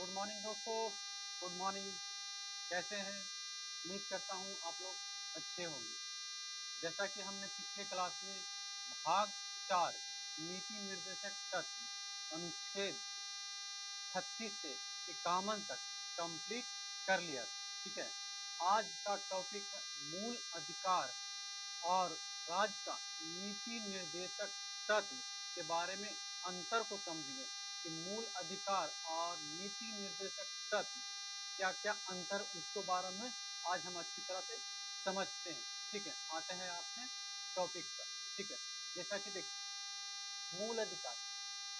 Good morning दोस्तों। Good morning. कैसे हैं? उम्मीद करता हूँ आप लोग अच्छे होंगे। जैसा कि हमने पिछले क्लास में भाग 4 नीति निर्देशक तत्व अनुच्छेद 36 से 51 तक कंप्लीट कर लिया था। ठीक है, आज का टॉपिक है मूल अधिकार और राज्य का नीति निर्देशक तत्व के बारे में अंतर को समझेंगे कि मूल अधिकार और नीति निर्देशक तत्व क्या क्या अंतर, उसके बारे में आज हम अच्छी तरह से समझते हैं। ठीक है, आते हैं अपने टॉपिक पर। ठीक है, जैसा कि देखिए मूल अधिकार,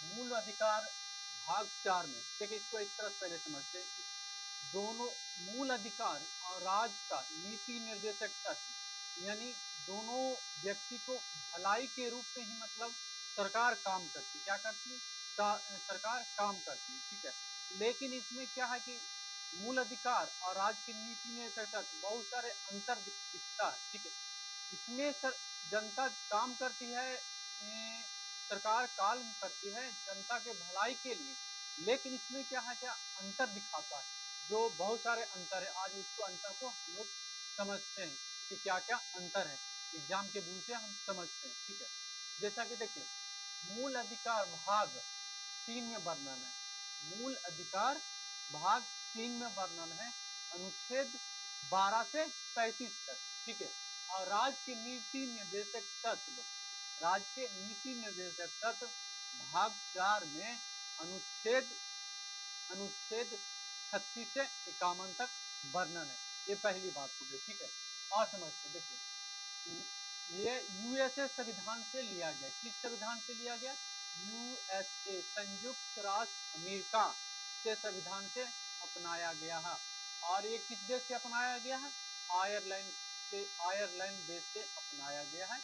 मूल अधिकार भाग 4 में देखिए, इसको एक तरह पहले समझते हैं कि दोनों मूल अधिकार और राज्य का नीति निर्देशक तत्व यानी दोनों व्यक्ति को भलाई के रूप में ही मतलब सरकार काम करती, क्या करती है? सरकार काम करती है। ठीक है, लेकिन इसमें क्या है कि मूल अधिकार और राज्य की नीति निर्देशक तत्व बहुत सारे अंतर दिखता है। ठीक है, इसमें सर जनता काम करती है, सरकार काम करती है जनता के भलाई के लिए, लेकिन इसमें क्या है, क्या अंतर दिखाता है, जो बहुत सारे अंतर है। आज उसको अंतर को हम लोग समझते हैं कि क्या क्या अंतर है, एग्जाम के व्यू से हम समझते हैं। ठीक है, जैसा कि देखिए मूल अधिकार भाग 3 में वर्णन है, मूल अधिकार भाग 3 में वर्णन है अनुच्छेद 12 से 35 तक। ठीक है, और राज्य के नीति निर्देशक तत्व, राज्य के नीति निर्देशक तत्व भाग 4 में अनुच्छेद अनुच्छेद 36 से 51 तक वर्णन है। ये पहली बात हो गई। ठीक है, और समझते देखिए ये यूएसए संविधान से लिया गया। किस संविधान से लिया गया? यूएसए संयुक्त राष्ट्र अमेरिका से संविधान से अपनाया गया है। और ये किस देश से अपनाया गया है? आयरलैंड से, आयरलैंड देश से अपनाया गया है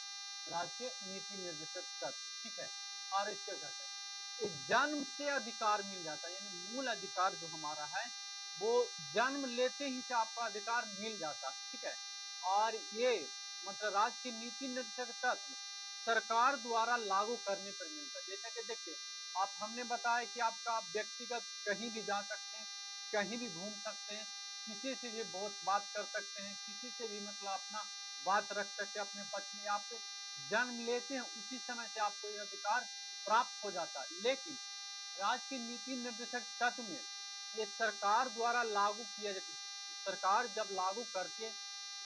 राज्य नीति निर्देशक तत्व। ठीक है, और इसके कहते हैं जन्म से अधिकार मिल जाता है, यानी मूल अधिकार जो हमारा है वो जन्म लेते ही से आपका अधिकार मिल जाता है। ठीक है, और ये मतलब राज्य की नीति निर्देशक तत्व सरकार द्वारा लागू करने पर मिलता है। जैसा कि देखिए आप, हमने बताया कि आपका व्यक्तिगत कहीं भी जा सकते हैं, कहीं भी घूम सकते हैं, किसी से भी बहुत बात कर सकते हैं, किसी से भी मतलब अपना बात रख सकते हैं अपने पक्ष में। आप जन्म लेते हैं उसी समय से आपको यह अधिकार प्राप्त हो जाता है। लेकिन राज्य की नीति निर्देशक तत्व में ये सरकार द्वारा लागू किया जाता है, सरकार जब लागू करती है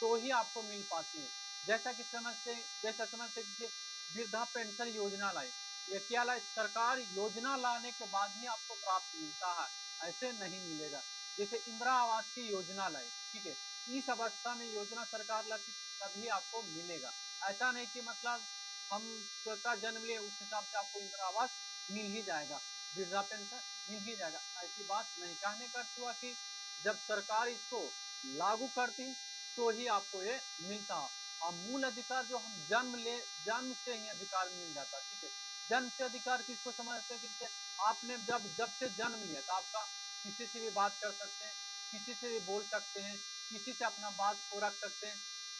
तो ही आपको मिल पाती है। जैसा कि समझते, जैसा समझते कि वृद्धा पेंशन योजना लाई, ये क्या लाई? सरकार योजना लाने के बाद ही आपको प्राप्त मिलता है, ऐसे नहीं मिलेगा। जैसे इंदिरा आवास की योजना लाई, ठीक है, इस अवस्था में योजना सरकार लाती तभी आपको मिलेगा। ऐसा नहीं कि मतलब हम स्वतः जन्म लिए उस हिसाब से आपको इंदिरा आवास मिल ही जाएगा, वृद्धा पेंशन मिल ही जाएगा, ऐसी बात नहीं। कहने का अर्थ हुआ कि जब सरकार इसको लागू करती है तो ही आपको ये मिलता है। और मूल अधिकार जो हम जन्म से ही अधिकार मिल जाता है। ठीक है, जन्म से अधिकार किसको समझते हैं कि जैसे आपने जब से जन्म लिया तो आपका किसी से भी बात कर सकते हैं, किसी से भी बोल सकते हैं, किसी से अपना बात को रख सकते हैं,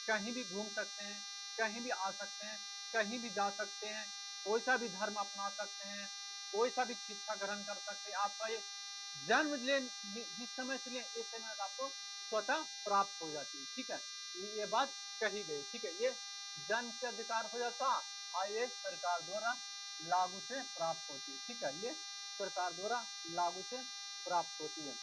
कहीं भी घूम सकते हैं, कहीं भी आ सकते हैं, कहीं भी जा सकते हैं, कोई सा भी धर्म अपना सकते हैं, कोई सा भी शिक्षा ग्रहण कर सकते हैं। आपका ये जन्म ले जिस समय से ले इस समय आपको स्वतः प्राप्त हो जाती है। ठीक है, ये बात कही गई। ठीक है, ये जन्म से अधिकार हो जाता और ये सरकार द्वारा लागू से प्राप्त होती है। ठीक है, ये सरकार द्वारा लागू से प्राप्त होती है।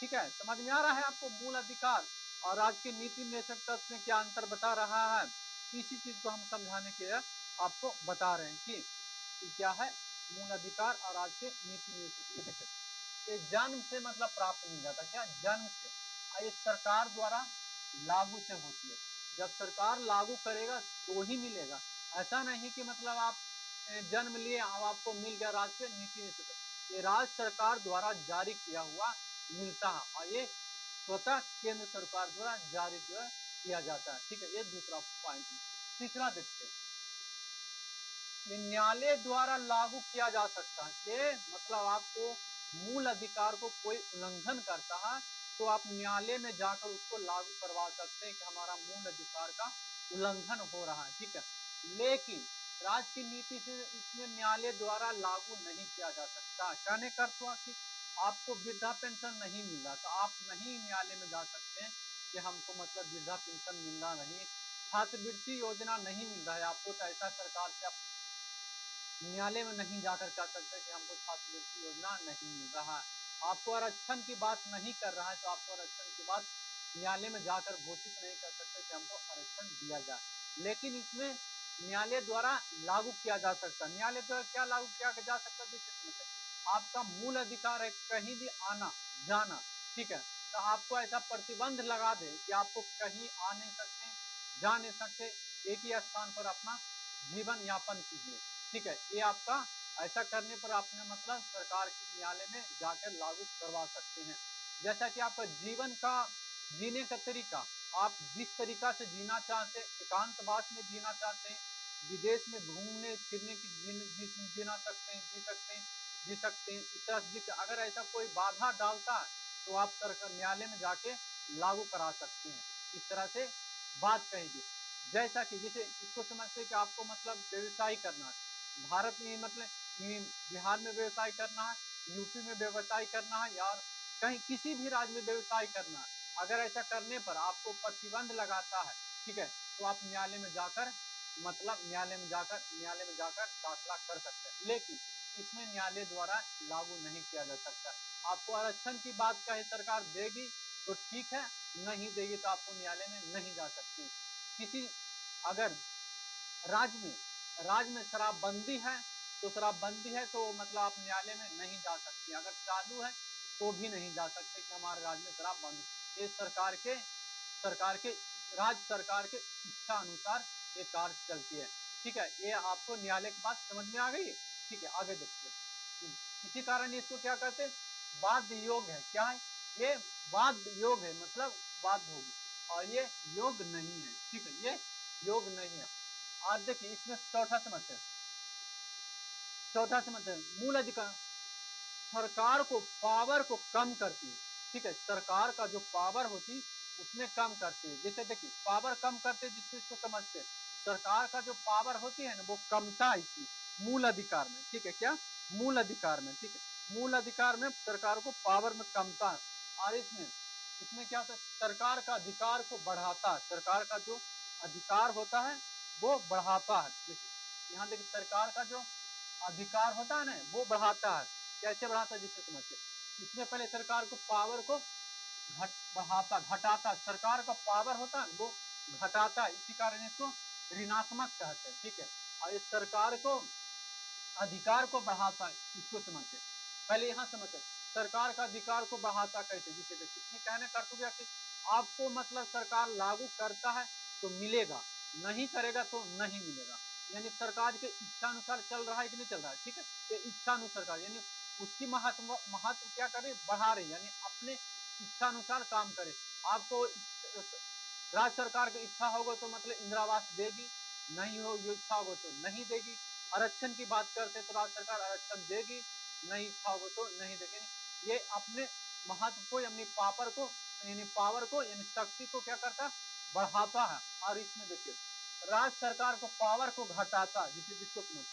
ठीक है, समझ में आ रहा है आपको मूल अधिकार और राज्य के नीति निर्देशक तत्व में क्या अंतर बता रहा है? इसी चीज को हम समझाने के लिए आपको बता रहे हैं कि क्या है मूल अधिकार और राज्य के नीति निर्देशक। ये देखिए ये जन्म से मतलब प्राप्त मिल जाता है, क्या जन्म से, ये सरकार द्वारा लागू से होती है। जब सरकार लागू करेगा तो ही मिलेगा। ऐसा नहीं कि मतलब आप जन्म लिए अब आपको मिल गया राज्य के नीति निर्देशक। ये राज्य सरकार द्वारा जारी किया हुआ मिलता है और ये स्वतः केंद्र सरकार द्वारा जारी किया जाता है। ठीक है, ये दूसरा पॉइंट है। तीसरा देखते हैं, ये न्यायालय द्वारा लागू किया जा सकता है। ये मतलब आपको मूल अधिकार को कोई उल्लंघन करता है तो आप न्यायालय में जाकर उसको लागू करवा सकते हैं कि हमारा मूल अधिकार का उल्लंघन हो रहा है। ठीक है, लेकिन राज्य की नीति से इसमें न्यायालय द्वारा लागू नहीं किया जा सकता। कहने का अर्थ हुआ कि आपको वृद्धा पेंशन नहीं मिल रहा तो आप नहीं न्यायालय में जा सकते हैं कि हमको मतलब वृद्धा पेंशन मिलना नहीं, छात्रवृत्ति योजना नहीं मिल रहा है आपको, तो ऐसा सरकार से आप न्यायालय में नहीं जाकर कह सकते कि हमको छात्रवृत्ति योजना नहीं मिल रहा है। आपको आरक्षण की बात नहीं कर रहा है तो आपको आरक्षण की बात न्यायालय में जाकर घोषित नहीं कर सकते कि हमको आरक्षण दिया जाए। लेकिन इसमें न्यायालय द्वारा लागू किया जा सकता है। न्यायालय द्वारा क्या लागू किया जा सकता है, जैसे समझते आपका मूल अधिकार है कहीं भी आना जाना, ठीक है, तो आपको ऐसा प्रतिबंध लगा दे कि आपको कहीं आ नहीं सकते, जा नहीं सकते, एक ही स्थान पर अपना जीवन यापन कीजिए, ठीक है। ये आपका ऐसा करने पर आपने मतलब सरकार की न्यायालय में जाकर लागू करवा सकते हैं। जैसा कि आपका जीवन का जीने का तरीका, आप जिस तरीका से जीना चाहते हैं, एकांतवास में जीना चाहते हैं, विदेश में घूमने फिरने की जीना सकते हैं, जी सकते हैं, इस तरह से अगर ऐसा कोई बाधा डालता है तो आप सरकार न्यायालय में जाके लागू करा सकते हैं। इस तरह से बात कहेगी। जैसा कि जैसे इसको समझते कि आपको मतलब व्यवसाय करना है, भारत में मतलब बिहार में व्यवसाय करना है, यूपी में व्यवसाय करना है, या कहीं किसी भी राज्य में व्यवसाय करना है, अगर ऐसा करने पर आपको प्रतिबंध लगाता है, ठीक है, तो आप न्यायालय में जाकर मतलब न्यायालय में जाकर दाखिला कर सकते हैं। लेकिन इसमें न्यायालय द्वारा लागू नहीं किया जा सकता। आपको आरक्षण की बात कहे सरकार देगी तो ठीक है, नहीं देगी तो आपको न्यायालय में नहीं जा सकती। किसी अगर राज्य में शराबबंदी है तो मतलब आप न्यायालय में नहीं जा सकते, अगर चालू है तो भी नहीं जा सकते कि हमारे राज्य में शराब बंद। ये सरकार के राज्य सरकार के इच्छा अनुसार ये कार्य चलती है, ठीक है। ये आपको न्यायालय की बात समझ में आ गई है, ठीक है। आगे देखते हैं। इसी कारण इसको क्या कहते हैं, बाध्य योग है। क्या है ये, बाध्य योग है, मतलब बाध्य होगी, और ये योग नहीं है, ठीक है, ये योग नहीं है। आज देखिए इसमें चौथा समस्या मूल अधिकार सरकार को पावर को कम करती है, ठीक है, सरकार का जो पावर होती उसमें कम करती है। जैसे देखिए पावर कम करते हैं, जिसको इसको समझते हैं, सरकार का जो पावर होती है ना वो कमता है इसमें मूल अधिकार में, ठीक है, क्या मूल अधिकार में, ठीक है, मूल अधिकार में सरकार को पावर में कमता है। और इसमें इसमें क्या होता है, सरकार का अधिकार को बढ़ाता है, सरकार का जो अधिकार होता है वो बढ़ाता है। देखिए यहाँ देखिए सरकार का जो अधिकार होता है ना वो बढ़ाता है। कैसे बढ़ाता है जिससे समझते, इसमें पहले सरकार को पावर को घटाता, सरकार का पावर होता है वो घटाता है, इसी कारण इसको ऋणात्मक कहते हैं, ठीक है। और इस सरकार को अधिकार को बढ़ाता है, इसको समझते पहले यहाँ समझते सरकार का अधिकार को बढ़ाता कैसे, जिसे देखिए इसमें कहने का अर्थ कि आपको मतलब सरकार लागू करता है तो मिलेगा, नहीं करेगा तो नहीं मिलेगा, यानी सरकार के इच्छा अनुसार चल रहा है कि नहीं चल रहा है, ठीक है, ये इच्छा अनुसार यानी उसकी महत्व क्या करे बढ़ा रही, यानी अपने इच्छा अनुसार काम करे। आपको राज्य सरकार की इच्छा होगा तो मतलब इंदिरा आवास देगी, नहीं हो ये इच्छा होगा तो नहीं देगी। आरक्षण की बात करते तो राज्य सरकार आरक्षण देगी, नहीं इच्छा होगा तो नहीं देगी। ये अपने महत्व को यानी पावर को यानी शक्ति को क्या करता बढ़ाता है। और इसमें देखिए राज्य सरकार को पावर को घटाता, जिसे जिसको समझ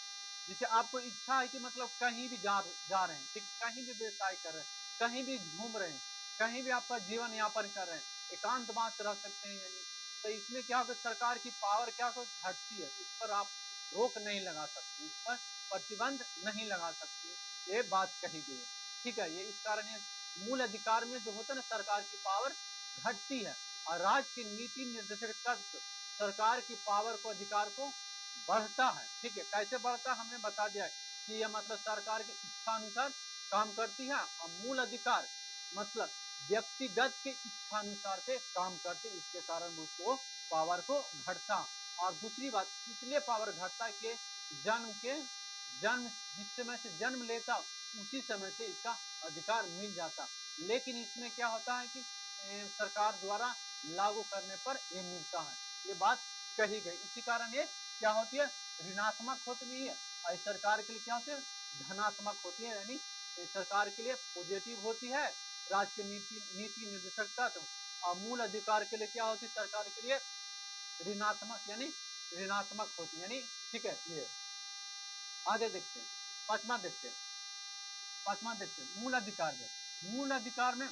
जिसे आपको इच्छा है कि मतलब कहीं भी जा रहे हैं, ठीक, कहीं भी व्यवसाय कर रहे हैं, कहीं भी घूम रहे हैं, कहीं भी आपका जीवन यापन कर रहे हैं, एकांतवास रह सकते हैं, यानी तो इसमें क्या होगा सरकार की पावर क्या घटती है, उस पर आप रोक नहीं लगा सकती, इस पर प्रतिबंध नहीं लगा सकती, ये बात कही गई है, ठीक है। ये इस कारण ये मूल अधिकार में जो होता है ना सरकार की पावर घटती है, और राज्य की नीति निर्देशक तत्व सरकार की पावर को अधिकार को बढ़ता है, ठीक है। कैसे बढ़ता है हमने बता दिया है कि यह मतलब सरकार की इच्छा अनुसार काम करती है, और मूल अधिकार मतलब व्यक्तिगत के इच्छा अनुसार से काम करते, इसके कारण उसको पावर को घटता। और दूसरी बात इसलिए पावर घटता है कि जन्म जिस समय से जन्म लेता उसी समय से इसका अधिकार मिल जाता, लेकिन इसमें क्या होता है कि सरकार द्वारा लागू करने पर ये मिलता है, ये बात कही गई। इसी कारण ये क्या होती है ऋणात्मक होती है, और सरकार के लिए क्या होती है धनात्मक होती है, यानी सरकार के लिए पॉजिटिव होती है राज्य के नीति निर्देशक तत्व, और मूल अधिकार के लिए क्या होती है सरकार के लिए ऋणात्मक यानी ऋणात्मक होती है, यानी ठीक है। ये आगे देखते हैं, पांचवा देखते हैं, पांचवा देखते हैं मूल अधिकार में। मूल अधिकार में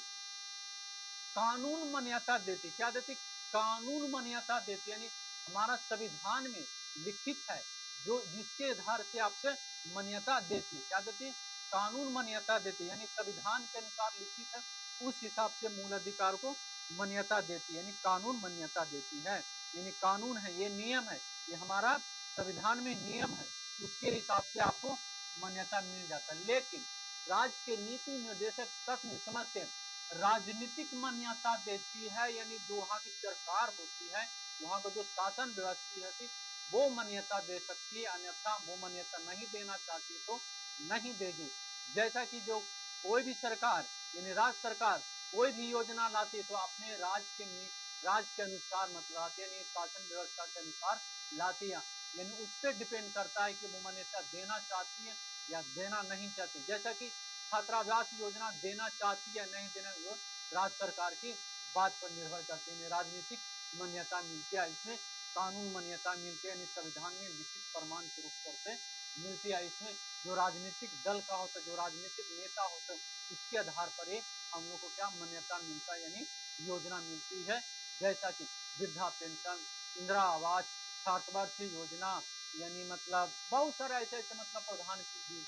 कानून मान्यता देती, क्या देती? कानून मान्यता देती, यानी हमारा संविधान में लिखित है जो जिसके आधार से आपसे मान्यता देती है, क्या देती? कानून मान्यता देती, यानी संविधान के अनुसार लिखित है उस हिसाब से मूल अधिकार को मान्यता देती है, यानी कानून मान्यता देती है, यानी कानून है, ये नियम है, ये हमारा संविधान में नियम है, उसके हिसाब से आपको मान्यता मिल जाता है। लेकिन राज्य के नीति निर्देशक तत्व समझते हैं राजनीतिक मान्यता देती है, यानी जो वहाँ की सरकार होती है, वहाँ का जो शासन व्यवस्था है वो मान्यता दे सकती है, अन्यथा वो मान्यता नहीं देना चाहती तो नहीं देगी। जैसा कि जो कोई भी सरकार यानी राज्य सरकार कोई भी योजना लाती है तो अपने राज्य के अनुसार मतलब लाती है, यानी शासन व्यवस्था के अनुसार लाती है, यानी उस पर डिपेंड करता है कि वो मान्यता देना चाहती है या देना नहीं चाहती। जैसा कि छात्रावास योजना देना चाहती है नहीं देना, वो राज्य सरकार की बात पर निर्भर करते हैं। राजनीतिक मान्यता मिलती है, इसमें कानून मान्यता मिलती है, यानी संविधान में लिखित प्रमाण के रूप से मिलती है। इसमें जो राजनीतिक दल का होता है, जो राजनीतिक नेता होता है, उसके आधार पर ही हम लोग को क्या मान्यता मिलता है, यानी योजना मिलती है। जैसा कि वृद्धा पेंशन, इंदिरा आवास, छात्रवृत्ति योजना, यानी मतलब बहुत सारे ऐसे ऐसे मतलब प्रधान भी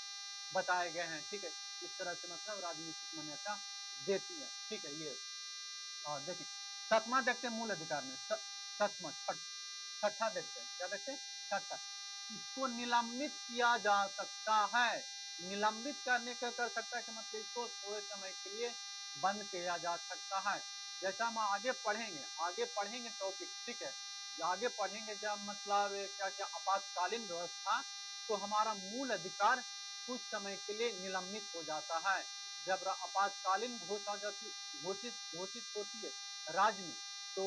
बताए गए हैं, ठीक है। इस तरह से मतलब राजनीतिक मान्यता देती है, ठीक है। ये और देखिए सातवां देखते हैं मूल अधिकार में, सातवां छठा देखते हैं, क्या देखते हैं? छठा, इसको निलंबित किया जा सकता है। निलंबित करने का कर सकता है कि मतलब इसको थोड़े समय के लिए बंद किया जा सकता है। जैसा हम आगे पढ़ेंगे टॉपिक, ठीक है। आगे पढ़ेंगे जब मतलब क्या क्या आपातकालीन व्यवस्था, तो हमारा मूल अधिकार कुछ समय के लिए निलंबित हो जाता है। जब आपातकालीन घोषित होती है राज्य में, तो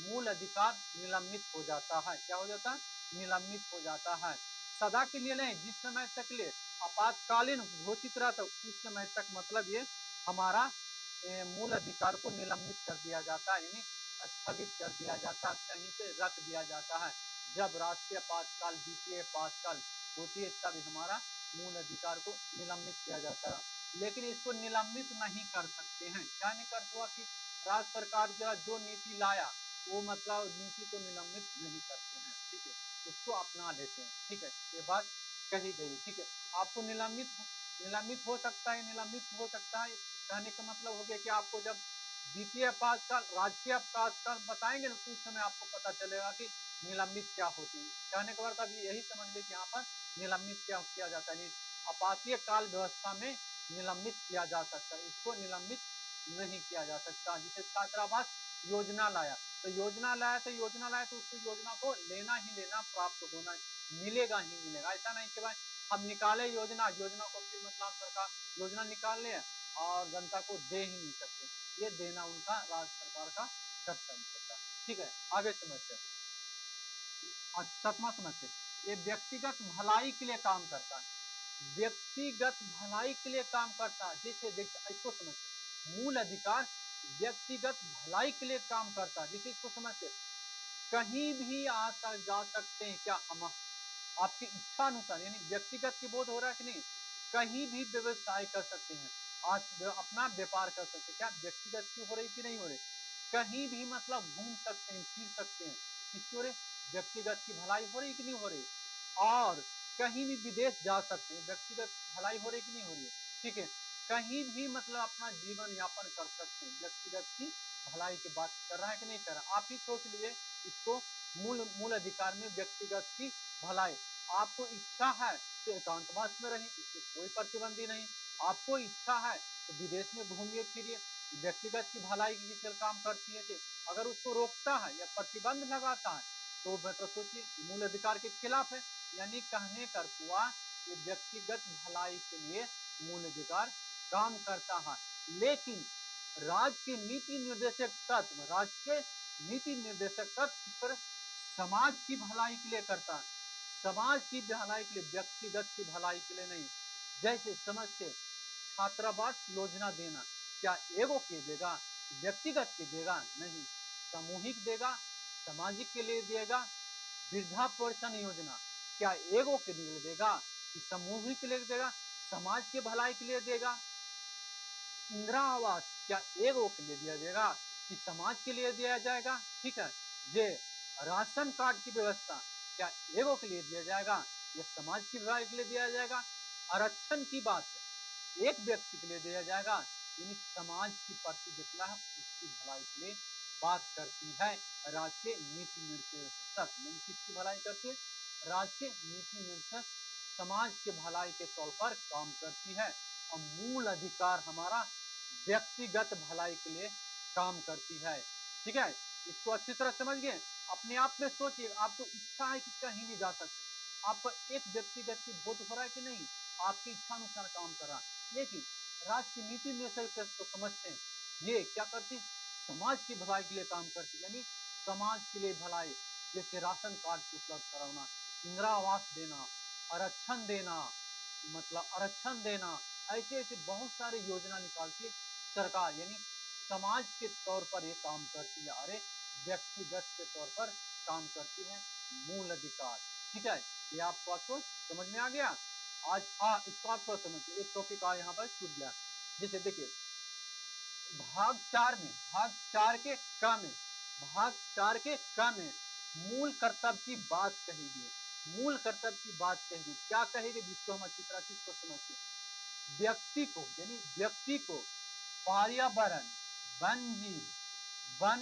मूल अधिकार निलंबित हो जाता है। क्या हो जाता है? निलंबित हो जाता है। सदा के लिए नहीं, जिस समय तक लिए आपातकालीन घोषित रहता उस समय तक मतलब ये हमारा मूल अधिकार को निलंबित कर दिया जाता है, यानी स्थगित कर दिया जाता है, कहीं पे रख दिया जाता है। जब राष्ट्रीय आपातकाल, द्वितीय आपातकाल होती है तब हमारा मूल अधिकार को निलंबित किया जाता है। लेकिन इसको निलंबित नहीं कर सकते हैं, क्या नहीं कर हुआ कि राज्य सरकार जो नीति लाया वो मतलब नीति को निलंबित नहीं करते हैं, ठीक है, उसको अपना लेते हैं, ठीक है। ये बात कही गई, ठीक है। आपको निलंबित हो सकता है, निलंबित हो सकता है, कहने का मतलब हो गया कि आपको जब द्वितीय आपातकाल, राजकीय आपातकाल बताएंगे ना तो उस समय आपको पता चलेगा कि निलंबित क्या होती है। कहने के बाद अब यही समझ ले कि यहाँ पर निलंबित क्या किया जाता है, आपातीय काल व्यवस्था में निलंबित किया जा सकता है, इसको निलंबित नहीं किया जा सकता। जिसे छात्रावास योजना लाया तो उसको योजना को लेना ही लेना, प्राप्त होना मिलेगा ही मिलेगा। ऐसा नहीं कि भाई हम निकाले योजना को फिर मतलब सरकार योजना निकाल ले और जनता को दे ही नहीं सकते, ये देना उनका राज्य सरकार का कर्तव्य होता है, ठीक है। आगे समझते हैं, सातवां समझते हैं, ये व्यक्तिगत भलाई के लिए काम करता है। व्यक्तिगत भलाई के लिए काम करता है, जैसे देखिए इसको समझते, मूल अधिकार व्यक्तिगत भलाई के लिए काम करता है, जैसे इसको समझते कहीं भी जा सकते हैं, क्या हम आपकी इच्छा अनुसार, यानी व्यक्तिगत की बोध हो रहा है कि नहीं, कहीं भी व्यवसाय कर सकते हैं, आज अपना व्यापार कर सकते हैं, क्या व्यक्तिगत की हो रही कि नहीं हो रही, कहीं भी मतलब घूम सकते हैं, फिर सकते हैं, किसकी हो रही, व्यक्तिगत की भलाई हो रही कि नहीं हो रही। और कहीं भी विदेश जा सकते हैं, व्यक्तिगत भलाई हो रही कि नहीं हो रही है, ठीक है। कहीं भी मतलब अपना जीवन यापन कर सकते हैं, व्यक्तिगत की भलाई की बात कर रहा है कि नहीं कर रहा। आप ही सोच लीजिए इसको, मूल अधिकार में व्यक्तिगत की भलाई, आपको इच्छा है तो एकांतवास में रहिए, इसमें कोई प्रतिबंधी नहीं। आपको इच्छा है तो विदेश में घूमिए फिरिए, व्यक्तिगत की भलाई के काम करती है। अगर उसको रोकता है या प्रतिबंध लगाता है तो मतलब सोचिए मूल अधिकार के खिलाफ है। यानी कहने का हुआ कि व्यक्तिगत भलाई के लिए मूल अधिकार काम करता है। लेकिन राज्य के नीति निर्देशक तत्व इस पर समाज की भलाई के लिए करता है, समाज की भलाई के लिए, व्यक्तिगत की भलाई के लिए नहीं। जैसे समझते छात्रावास योजना देना, क्या एगो के देगा, व्यक्तिगत के देगा नहीं, सामूहिक देगा, सामाजिक के लिए देगा। वृद्धा पेंशन योजना क्या एगो के लिए देगा कि समूहिक के लिए देगा, समाज के भलाई के लिए देगा? इंदिरा आवास क्या एगो के लिए दिया जाएगा कि समाज के लिए दिया जाएगा? ठीक है, ये राशन कार्ड की व्यवस्था क्या एगो के लिए दिया जाएगा या समाज की भलाई के लिए दिया जाएगा? आरक्षण की बात एक व्यक्ति के लिए दिया जाएगा, यानी समाज की प्रति जितना है उसकी भलाई के लिए बात करती है राज्य के नीति निर्देशक। यानी किसकी भलाई करती है? राज्य के नीति निर्देशक समाज के भलाई के तौर पर काम करती है। और मूल अधिकार हमारा व्यक्तिगत भलाई के लिए काम करती है। ठीक है, इसको अच्छी तरह समझ गए। अपने आप में सोचिए, आपको इच्छा है कि कहीं भी जा सकते, आपको एक व्यक्तिगत की वोट हो रहा है कि नहीं, आपकी इच्छा अनुसार काम कर रहा है। लेकिन राज्य की नीति निर्देशक तो समझते हैं ये क्या करती है? समाज की भलाई के लिए काम करती है, यानी समाज के लिए भलाई, जैसे राशन कार्ड उपलब्ध कराना, इंदिरा आवास देना, आरक्षण देना, मतलब आरक्षण देना, ऐसे ऐसे बहुत सारी योजना निकालती है सरकार, यानी समाज के तौर पर ये काम करती है। अरे व्यक्तिगत के तौर पर काम करती है। मूल अधिकार, ठीक है, ये आपको समझ में आ गया। आज इसको आप थोड़ा समझिए, एक टॉपिक यहाँ पर छूट गया। जैसे देखिए भाग चार के क में मूल कर्तव्य की बात कहेगी। मूल कर्तव्य की बात कहेगी, क्या कहेगी जिसको हम अच्छी तरह से इसको समझते हैं। व्यक्ति को पर्यावरण, वन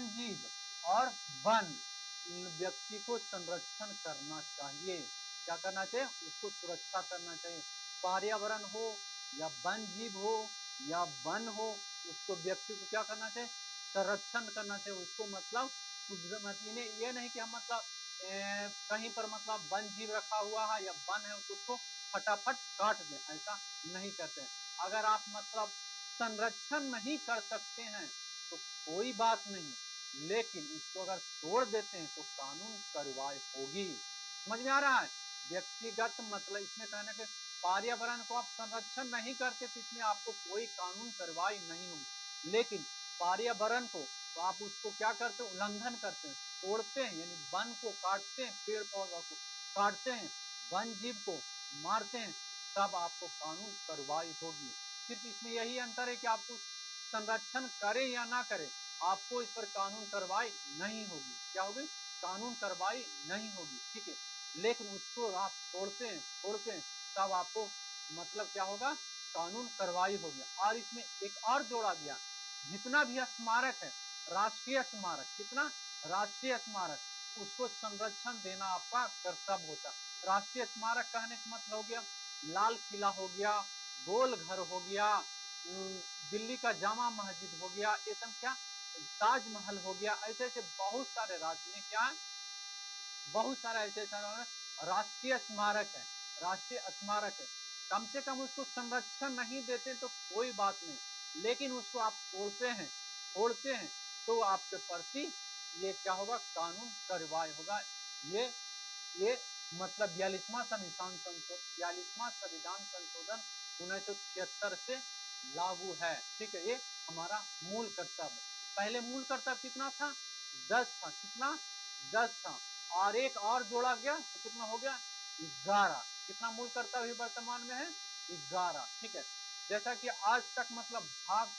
जीव और वन, इन व्यक्ति को संरक्षण करना चाहिए। क्या करना चाहिए? उसको सुरक्षा करना चाहिए। पर्यावरण हो या वन जीव हो या वन हो, उसको व्यक्ति को क्या करना चाहिए? संरक्षण करना चाहिए। उसको मतलब ये नहीं कि हम मतलब कहीं पर मतलब वन जीव रखा हुआ है या वन है तो उसको फटाफट काट दें, ऐसा नहीं करते हैं। अगर आप मतलब संरक्षण नहीं कर सकते हैं तो कोई बात नहीं, लेकिन उसको अगर तोड़ देते हैं तो कानून कार्रवाई होगी। समझ में आ रहा है? व्यक्तिगत मतलब इसमें कहने के पर्यावरण को आप संरक्षण नहीं करते तो इसमें आपको कोई कानून कार्रवाई नहीं होगी। लेकिन पर्यावरण को तो आप उसको क्या करते हैं? उल्लंघन करते हैं, तोड़ते हैं, यानी वन को काटते हैं, पेड़ पौधों को काटते हैं, वन जीव को मारते हैं, तब आपको कानून कार्रवाई होगी। सिर्फ इसमें यही अंतर है कि आपको संरक्षण करें या ना करें, आपको इस पर कानून कार्रवाई नहीं होगी। क्या होगी? कानून कार्रवाई नहीं होगी, ठीक है। लेकिन उसको आप तोड़ते हैं तब आपको मतलब क्या होगा? कानून कार्रवाई होगी। और इसमें एक और जोड़ा गया, जितना भी स्मारक है, राष्ट्रीय स्मारक, कितना राष्ट्रीय स्मारक, उसको संरक्षण देना आपका कर्तव्य होता। राष्ट्रीय स्मारक कहने का मतलब हो गया लाल किला हो गया, गोल घर हो गया, दिल्ली का जामा मस्जिद हो गया, ये सब क्या, ताजमहल हो गया, ऐसे ऐसे बहुत सारे राज्य में क्या है, बहुत सारा ऐसे राष्ट्रीय स्मारक है, राष्ट्रीय स्मारक है। कम से कम उसको संरक्षण नहीं देते तो कोई बात नहीं, लेकिन उसको आप तोड़ते हैं तो आपके प्रति ये क्या होगा? कानून कार्रवाई होगा। ये मतलब 42वां संविधान संशोधन 1976 से लागू है। ठीक है, ये हमारा मूल कर्तव्य। पहले मूल कर्तव्य कितना था? 10 था। कितना? 10 था। और एक और जोड़ा गया तो कितना हो गया? 11। कितना मूल कर्तव्य वर्तमान में है? 11। ठीक है, जैसा कि आज तक मतलब भाग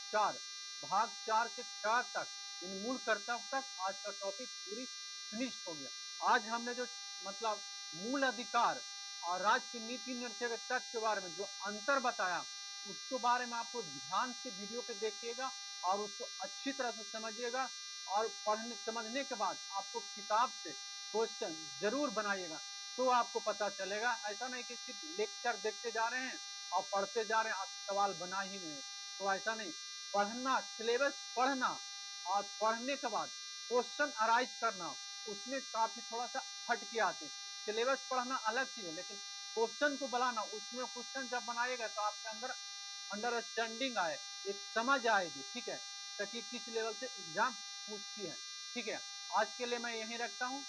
चार से क तक इन मूल कर्तव्य तक आज का टॉपिक पूरी फिनिश हो गया। आज हमने जो मतलब मूल अधिकार और राज्य की नीति निर्देशक तथ्य के बारे में जो अंतर बताया, उसके बारे में आपको ध्यान से वीडियो पे देखिएगा और उसको अच्छी तरह से समझिएगा। और समझने के बाद आपको किताब से क्वेश्चन जरूर बनाइएगा, तो आपको पता चलेगा। ऐसा नहीं कि सिर्फ लेक्चर देखते जा रहे हैं और पढ़ते जा रहे हैं, आप सवाल बना ही नहीं, तो ऐसा नहीं। पढ़ना, सिलेबस पढ़ना और पढ़ने के बाद क्वेश्चन अराइज करना, उसमें काफी थोड़ा सा हट के आते हैं। सिलेबस पढ़ना अलग चीज है, लेकिन क्वेश्चन को बनाना, उसमें क्वेश्चन जब बनाएगा तो आपके अंदर अंडरस्टैंडिंग आए, एक समझ आएगी। ठीक है, ताकि किस लेवल से एग्जाम पूछती है। ठीक है, आज के लिए मैं यहीं रखता हूँ।